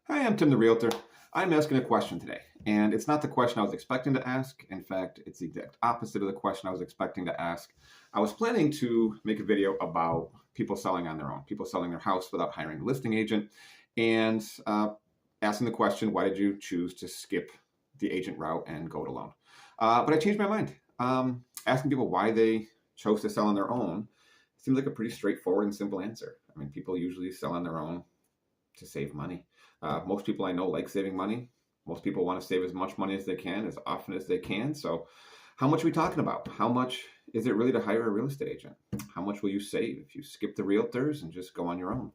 Hi, I'm Tim the Realtor. I'm asking a question today, and it's not the question I was expecting to ask. In fact, it's the exact opposite of the question I was expecting to ask. I was planning to make a video about people selling on their own, people selling their house without hiring a listing agent, and asking the question, why did you choose to skip the agent route and go it alone? But I changed my mind. Asking people why they chose to sell on their own seems like a pretty straightforward and simple answer. I mean, people usually sell on their own to save money. Most people I know like saving money. Most people want to save as much money as they can, as often as they can. So, how much are we talking about? How much is it really to hire a real estate agent? How much will you save if you skip the realtors and just go on your own?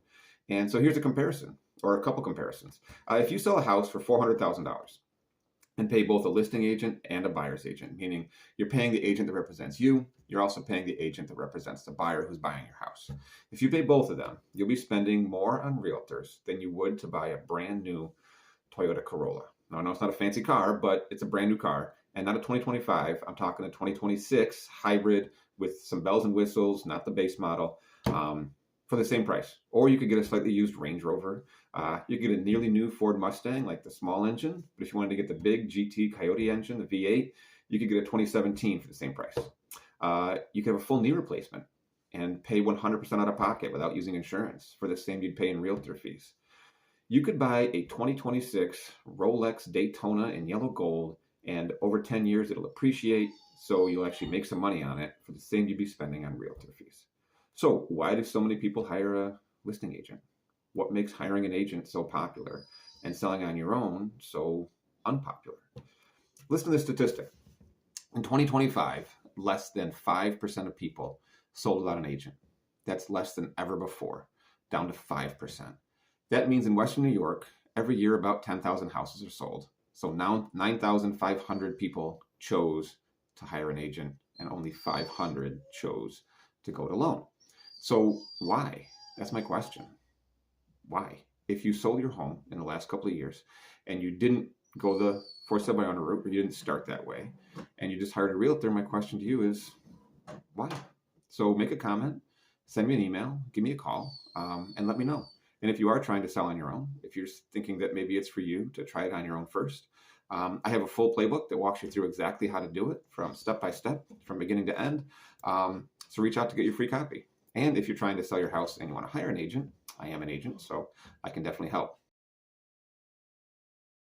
And so, here's a comparison, or a couple comparisons. If you sell a house for $400,000 and pay both a listing agent and a buyer's agent, meaning you're paying the agent that represents you, you're also paying the agent that represents the buyer who's buying your house. If you pay both of them, you'll be spending more on realtors than you would to buy a brand new Toyota Corolla. Now, I know it's not a fancy car, but it's a brand new car, and not a 2025. I'm talking a 2026 hybrid with some bells and whistles, not the base model, for the same price. Or you could get a slightly used Range Rover. You could get a nearly new Ford Mustang, like the small engine. But if you wanted to get the big GT Coyote engine, the V8, you could get a 2017 for the same price. You could have a full knee replacement and pay 100% out of pocket without using insurance for the same you'd pay in realtor fees. You could buy a 2026 Rolex Daytona in yellow gold, and over 10 years it'll appreciate, so you'll actually make some money on it for the same you'd be spending on realtor fees. So why do so many people hire a listing agent? What makes hiring an agent so popular and selling on your own so unpopular? Listen to this statistic. In 2025, less than 5% of people sold without an agent. That's less than ever before, down to 5%. That means in Western New York, every year about 10,000 houses are sold. So now 9,500 people chose to hire an agent and only 500 chose to go it alone. So why? That's my question. Why? If you sold your home in the last couple of years and you didn't go the for sale by owner route, or you didn't start that way, and you just hired a realtor, my question to you is why? So make a comment, send me an email, give me a call, and let me know. And if you are trying to sell on your own, if you're thinking that maybe it's for you to try it on your own first, I have a full playbook that walks you through exactly how to do it from step by step, from beginning to end. So reach out to get your free copy. And if you're trying to sell your house and you want to hire an agent, I am an agent, so I can definitely help.